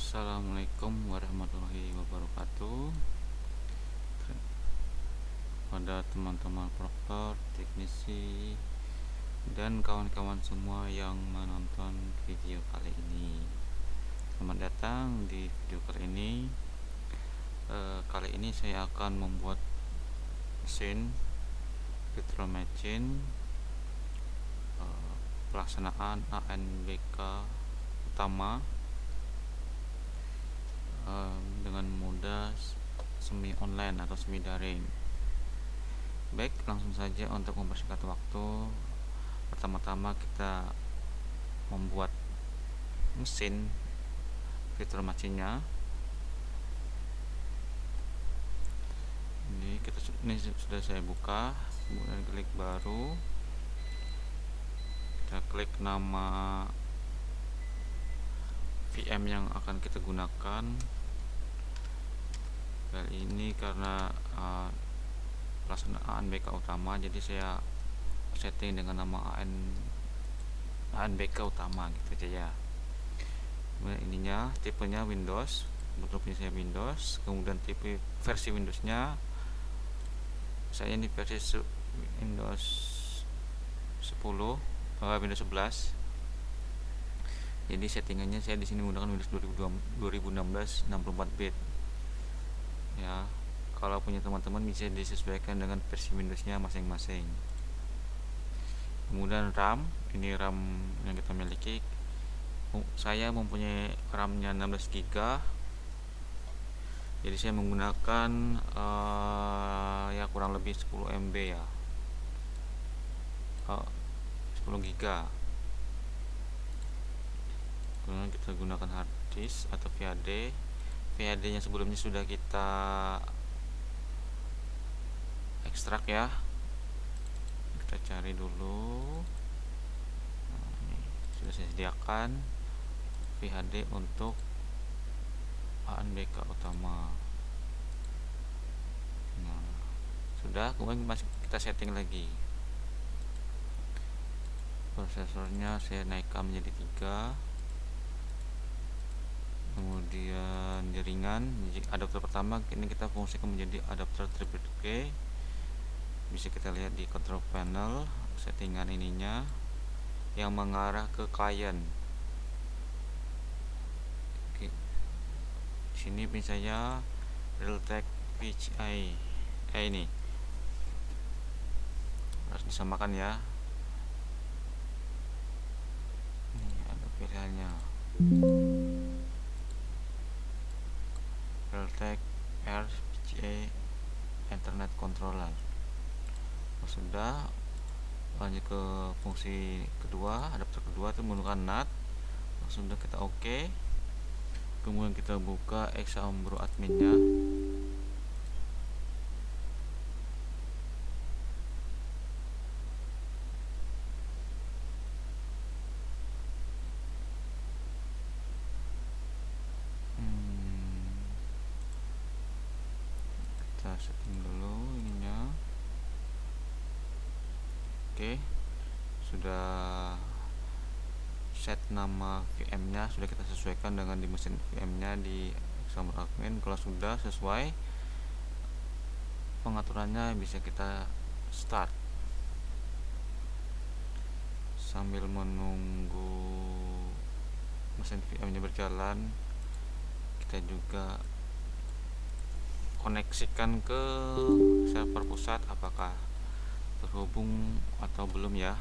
Assalamualaikum warahmatullahi wabarakatuh. Pada teman-teman proktor, teknisi, dan kawan-kawan semua yang menonton video kali ini, selamat datang di video kali ini. Kali ini saya akan membuat mesin virtual machine pelaksanaan ANBK utama dengan moda semi online atau semi daring. Baik, langsung saja untuk mempersingkat waktu. Pertama-tama kita membuat mesin virtual machine-nya. Ini sudah saya buka, kemudian klik baru. Kita klik nama VM yang akan kita gunakan. Kali ini karena pelaksanaan ANBK utama, jadi saya setting dengan nama ANBK utama gitu aja ya. Kemudian ininya tipenya Windows, kebetulan saya Windows. Kemudian tipe versi Windowsnya saya ini versi Windows 10, Windows 11. Jadi settingannya saya di sini menggunakan Windows 2016 64 bit. Ya, kalau punya teman-teman bisa disesuaikan dengan versi Windowsnya masing-masing. Kemudian RAM, ini RAM yang kita miliki. Saya mempunyai RAM-nya 16 GB. Jadi saya menggunakan ya kurang lebih 10 MB ya. 10 GB. Kemudian kita gunakan hard disk atau VHD. VHD nya sebelumnya sudah kita ekstrak ya. Kita cari dulu. Nah, ini sudah saya sediakan VHD untuk ANBK utama. Nah, sudah. Kemudian kita setting lagi. Prosesornya saya naikkan menjadi 3. Kemudian jaringan, adapter pertama ini kita fungsikan menjadi adapter 3G. Bisa kita lihat di control panel settingan ininya yang mengarah ke klien. Oke. Di sini pin saya Realtek PCI. Ini harus disamakan ya. Ini ada pilihannya. Realtek RPCA Internet Controller. Sudah, lanjut ke fungsi kedua, adapter kedua itu menggunakan NAT. Sudah kita oke. Kemudian kita buka Exambro adminnya. Kita setting dulu ininya. Oke, sudah set nama VM nya sudah kita sesuaikan dengan di mesin VM nya di Exambro admin. Kalau sudah sesuai pengaturannya, bisa kita start. Sambil menunggu mesin VM nya berjalan, kita juga koneksikan ke server pusat apakah terhubung atau belum ya.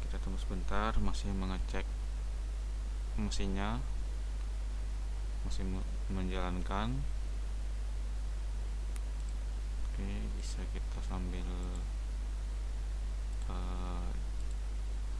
Kita tunggu sebentar, masih mengecek mesinnya, masih menjalankan. Oke, bisa kita sambil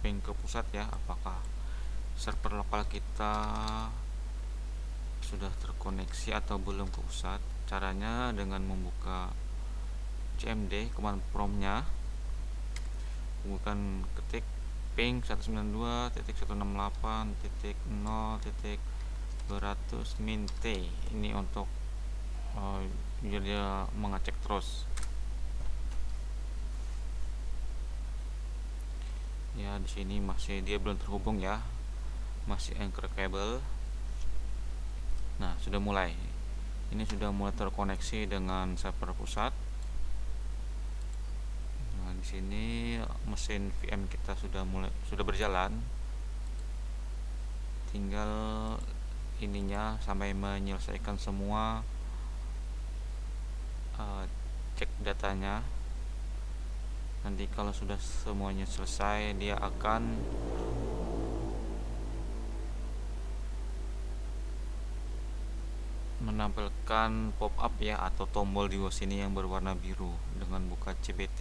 ping ke pusat ya, apakah server lokal kita sudah terkoneksi atau belum ke pusat. Caranya dengan membuka CMD command prompt-nya, kemudian ketik ping 192.168.0.200 min T. Ini untuk biar dia mengecek terus ya. Di sini masih dia belum terhubung ya, masih uncrackable. Nah, sudah mulai. Ini sudah mulai terkoneksi dengan server pusat. Nah, di sini mesin VM kita sudah berjalan. Tinggal ininya sampai menyelesaikan semua cek datanya. Nanti kalau sudah semuanya selesai, dia akan menampilkan pop up ya, atau tombol di bawah sini yang berwarna biru dengan buka CBT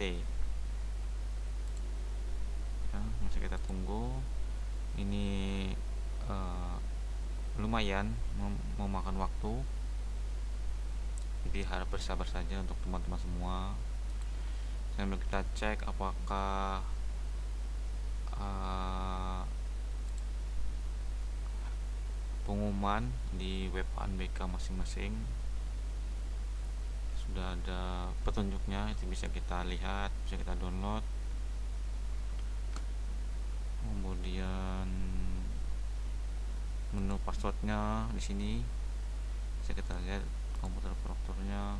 ya. Masih kita tunggu. Ini lumayan memakan waktu, jadi harap bersabar saja untuk teman-teman semua. Sambil kita cek apakah pengumuman di web ANBK masing-masing sudah ada petunjuknya. Itu bisa kita lihat, bisa kita download. Kemudian menu passwordnya di sini bisa kita lihat, komputer operatornya.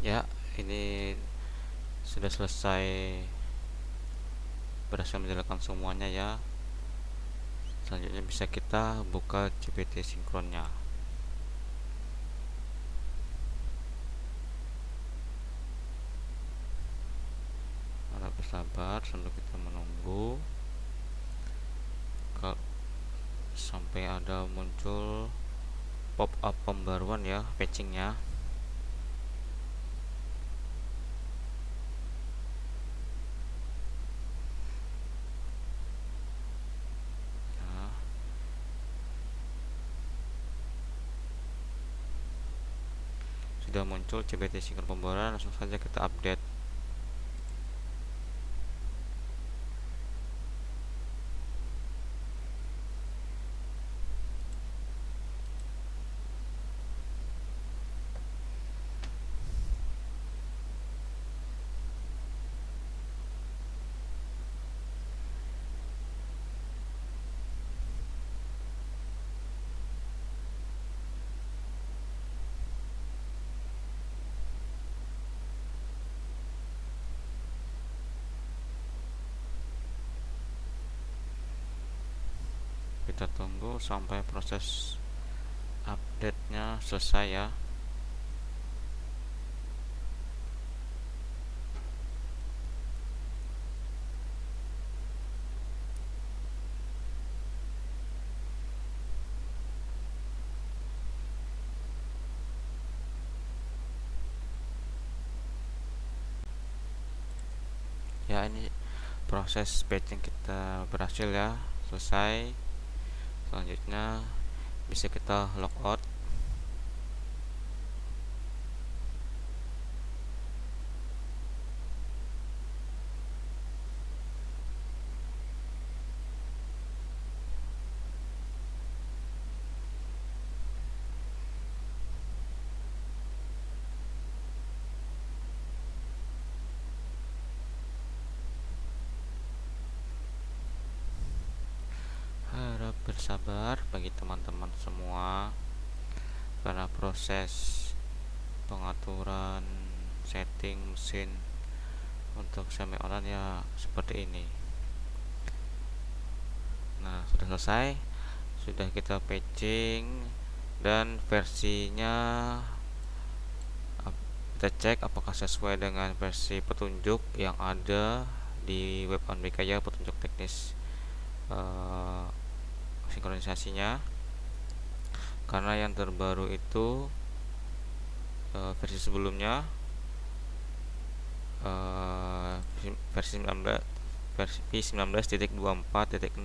Ya, ini sudah selesai, berhasil menjalankan semuanya ya. Selanjutnya bisa kita buka GPT sinkronnya. Harap bersabar sambil kita menunggu sampai ada muncul pop up pembaruan ya, patchingnya. Sudah muncul CBT sinkron pembaruan, langsung saja kita update. Kita tunggu sampai proses update-nya selesai ya. Ya, ini proses patching kita berhasil ya, selesai. Selanjutnya bisa kita logout. Harap bersabar bagi teman-teman semua, karena proses pengaturan setting mesin untuk semi online ya seperti ini. Nah, sudah selesai, sudah kita patching, dan versinya kita cek apakah sesuai dengan versi petunjuk yang ada di web ANBK ya, petunjuk teknis sinkronisasinya. Karena yang terbaru itu versi sebelumnya versi 19.24.6.0.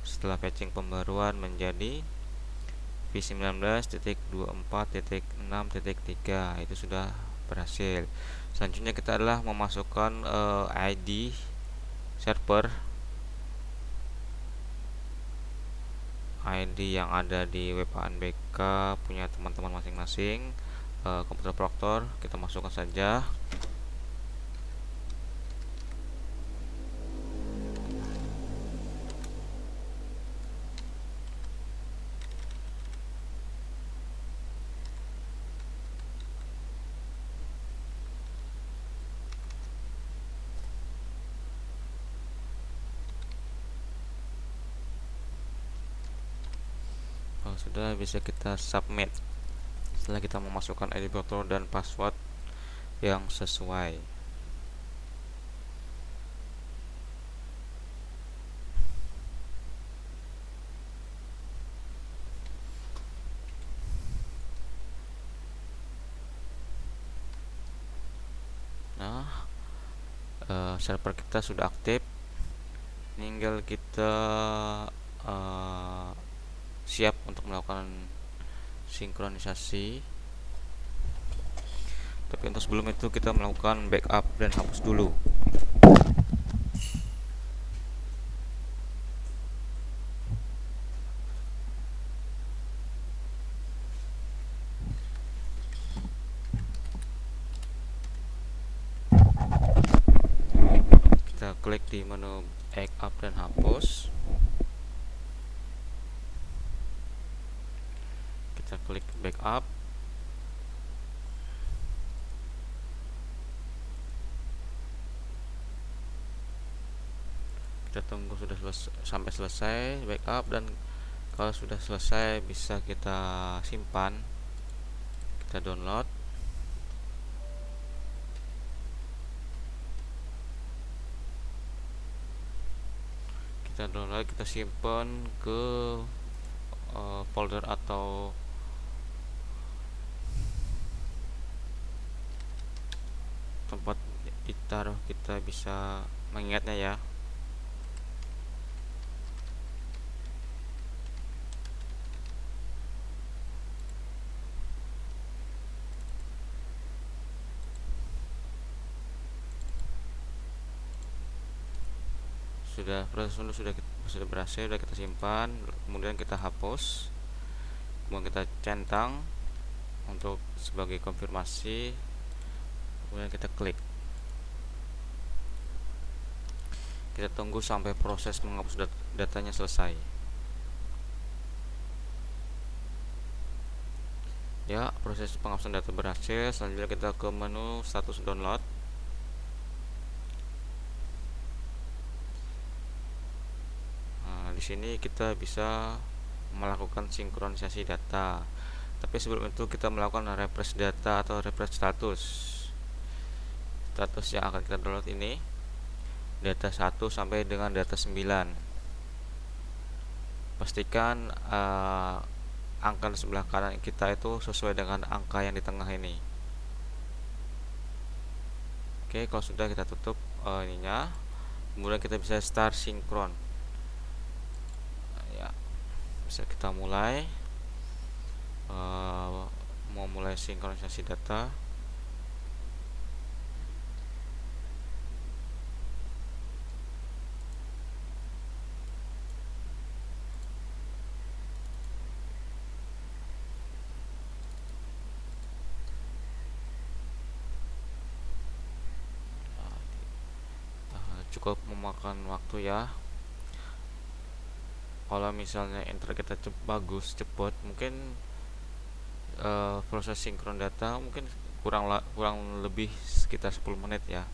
Setelah patching pembaruan menjadi v19.24.6.3, itu sudah berhasil. Selanjutnya kita adalah memasukkan ID server, ID yang ada di web ANBK punya teman-teman masing-masing. Komputer Proctor kita masukkan saja. Sudah, bisa kita submit setelah kita memasukkan ID Proctor dan password yang sesuai. Nah, server kita sudah aktif, tinggal kita siap untuk melakukan sinkronisasi. Tapi untuk sebelum itu kita melakukan backup dan hapus dulu. Kita klik di menu backup dan hapus. Kita klik backup. Kita tunggu sudah sampai selesai backup, dan kalau sudah selesai bisa kita simpan, kita download. Kita simpan ke folder atau tempat ditaruh kita bisa mengingatnya ya. Proses sudah berhasil, sudah kita simpan, kemudian kita hapus, kemudian kita centang untuk sebagai konfirmasi, kemudian kita klik. Kita tunggu sampai proses menghapus datanya selesai. Ya, proses penghapusan data berhasil. Selanjutnya kita ke menu status download. Di sini kita bisa melakukan sinkronisasi data. Tapi sebelum itu kita melakukan refresh data atau refresh status. Status yang akan kita download ini data 1 sampai dengan data 9. Pastikan angka di sebelah kanan kita itu sesuai dengan angka yang di tengah ini. Oke, kalau sudah kita tutup ininya, kemudian kita bisa start sinkron. Ya, bisa kita mulai mau mulai sinkronisasi data. Cukup memakan waktu ya. Kalau misalnya internet kita bagus, cepat, mungkin proses sinkron data mungkin kurang lebih sekitar 10 menit ya.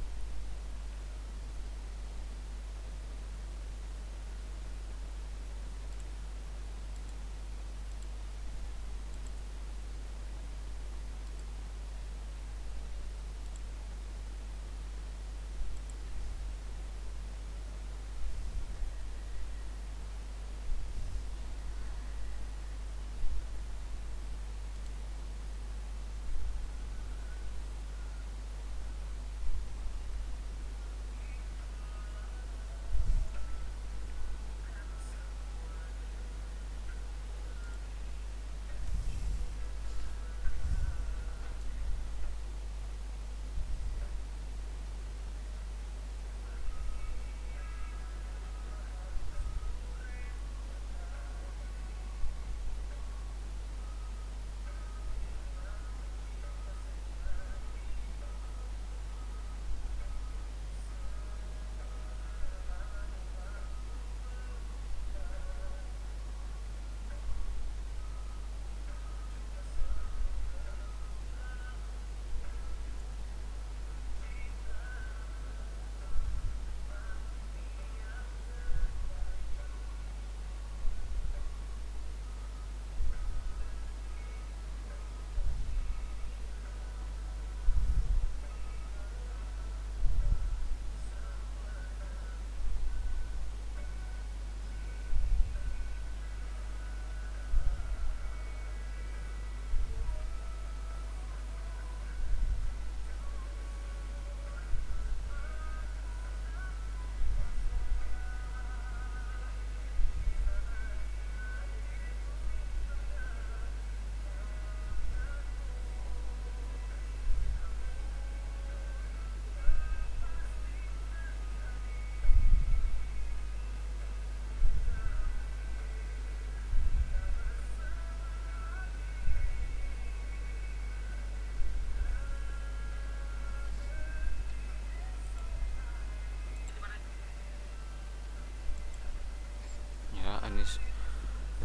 Ya, ini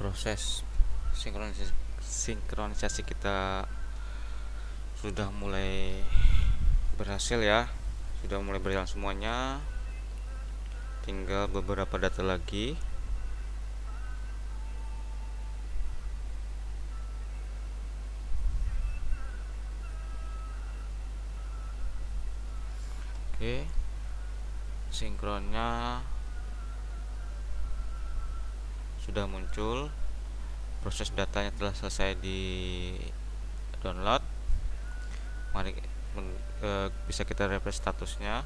proses sinkronisasi kita sudah mulai berhasil ya, sudah mulai berjalan semuanya, tinggal beberapa data lagi. Oke, sinkronnya sudah muncul, proses datanya telah selesai di download. Mari bisa kita refresh statusnya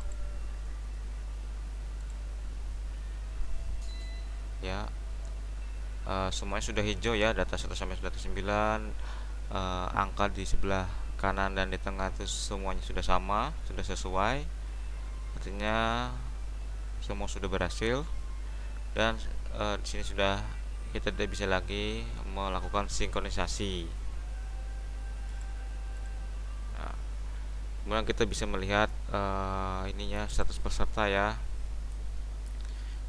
ya. Semuanya sudah hijau ya, data 1 sampai data 9, angka di sebelah kanan dan di tengah itu semuanya sudah sama, sudah sesuai, artinya semua sudah berhasil. Dan di sini sudah kita tidak bisa lagi melakukan sinkronisasi. Nah, kemudian kita bisa melihat ininya status peserta ya,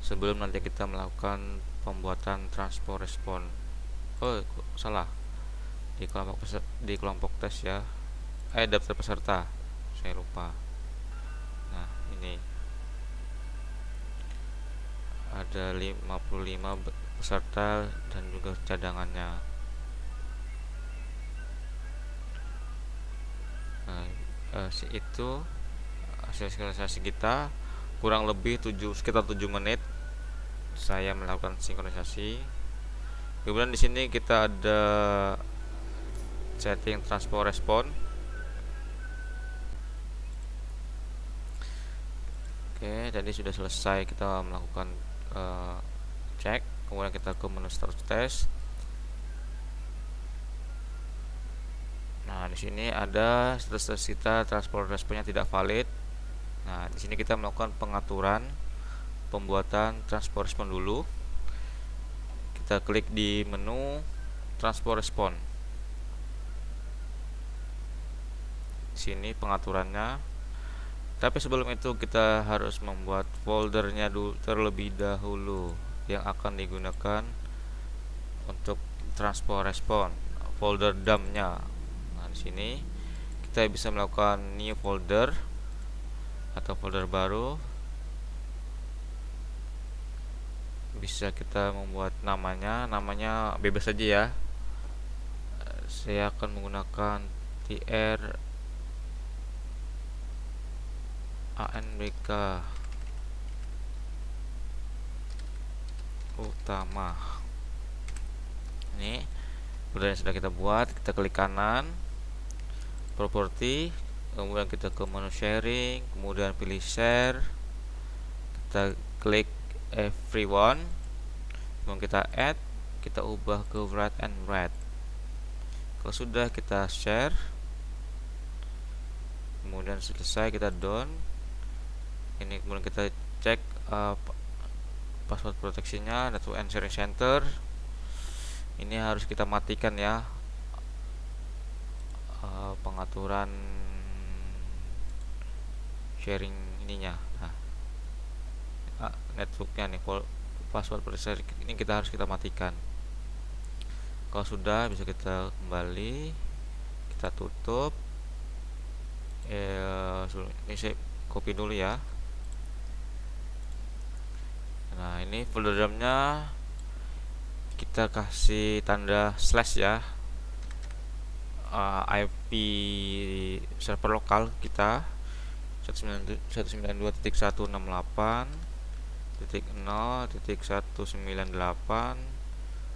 sebelum nanti kita melakukan pembuatan transport respon. Oh, salah, di kelompok tes ya, daftar peserta, saya lupa. Nah, ini ada 55 peserta dan juga cadangannya. Nah, itu hasil sinkronisasi kita, kurang lebih sekitar 7 menit saya melakukan sinkronisasi. Kemudian di sini kita ada setting transport respon. Oke, jadi sudah selesai kita melakukan cek. Kemudian kita ke menu status test. Nah, di sini ada status kita transport responnya tidak valid. Nah, di sini kita melakukan pengaturan pembuatan transport respon dulu. Kita klik di menu transport respon. Sini pengaturannya. Tapi sebelum itu kita harus membuat foldernya dulu terlebih dahulu yang akan digunakan untuk transport respon. Folder dump-nya. Nah, di sini kita bisa melakukan new folder atau folder baru. Bisa kita membuat namanya bebas saja ya. Saya akan menggunakan tr ANBK utama. Ini udah yang sudah kita buat. Kita klik kanan properti, kemudian kita ke menu sharing, kemudian pilih share, kita klik everyone, kemudian kita add, kita ubah ke write and read. Kalau sudah kita share, kemudian selesai kita done. Ini kemudian kita cek password proteksinya, network and sharing center. Ini harus kita matikan ya, pengaturan sharing ininya. Nah, networknya nih, password protection ini kita harus kita matikan. Kalau sudah, bisa kita kembali, kita tutup. Ini saya copy dulu ya. Nah, ini folder dump-nya kita kasih tanda slash ya. IP server lokal kita 192.168.0.198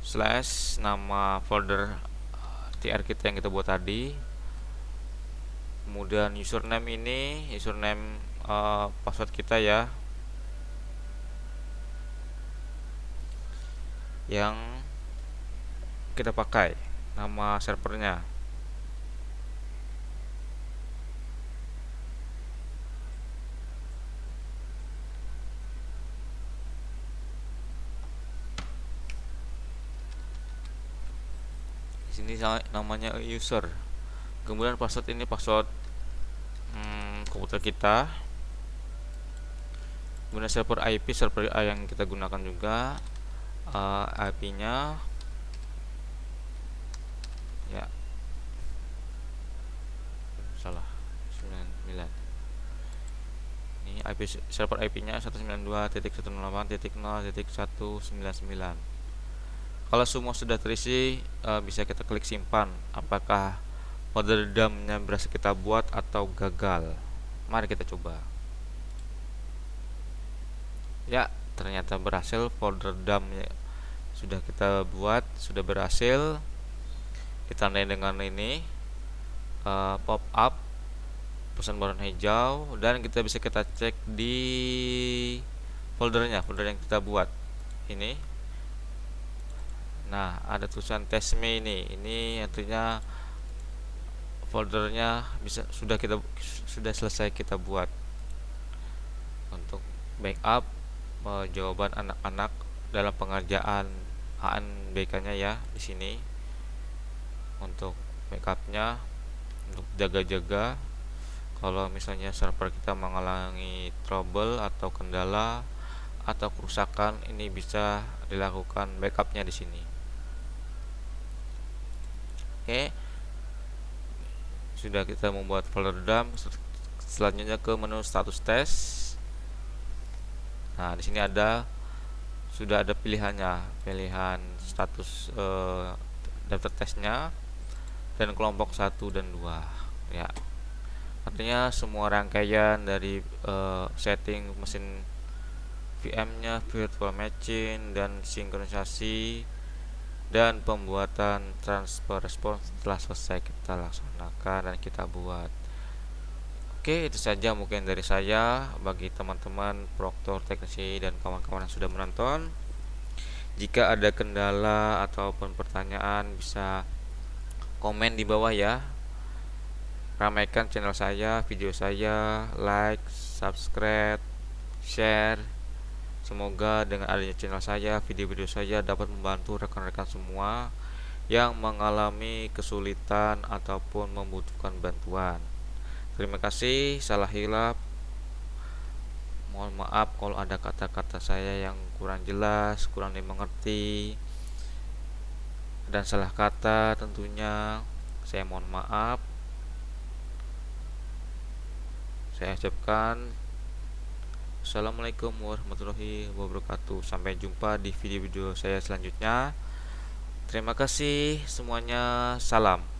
slash nama folder tr kita yang kita buat tadi. Kemudian username ini password kita ya, yang kita pakai, nama servernya. Sini namanya user. Kemudian password ini password komputer kita. Kemudian server yang kita gunakan juga, IP-nya ya, salah 99. Ini server IP-nya 192.168.0.199. Kalau semua sudah terisi, bisa kita klik simpan. Apakah folder dump-nya berhasil kita buat atau gagal? Mari kita coba. Ya, ternyata berhasil. Folder dump-nya sudah kita buat, sudah berhasil. Ditandai dengan ini pop up pesan baron hijau, dan kita bisa kita cek di folder yang kita buat ini. Nah, ada tulisan test me ini artinya foldernya sudah selesai kita buat untuk backup jawaban anak-anak dalam pengerjaan ANBK-nya ya. Di sini untuk backupnya, untuk jaga-jaga kalau misalnya server kita mengalami trouble atau kendala atau kerusakan, ini bisa dilakukan backupnya di sini. Oke, sudah kita membuat folder dump. Selanjutnya ke menu status test. Nah, di sini sudah ada pilihan status daftar tesnya dan kelompok 1 dan 2 ya. Artinya semua rangkaian dari setting mesin VM-nya, virtual machine, dan sinkronisasi dan pembuatan transfer respons telah selesai kita laksanakan dan kita buat. Oke, itu saja mungkin dari saya. Bagi teman-teman proktor, teknisi, dan kawan-kawan yang sudah menonton, jika ada kendala ataupun pertanyaan bisa komen di bawah ya. Ramaikan channel saya, video saya, like, subscribe, share. Semoga dengan adanya channel saya, video-video saya dapat membantu rekan-rekan semua yang mengalami kesulitan ataupun membutuhkan bantuan. Terima kasih, salah hilap. Mohon maaf kalau ada kata-kata saya yang kurang jelas, kurang dimengerti, dan salah kata tentunya. Saya mohon maaf. Saya ucapkan Assalamualaikum warahmatullahi wabarakatuh. Sampai jumpa di video-video saya selanjutnya. Terima kasih semuanya. Salam.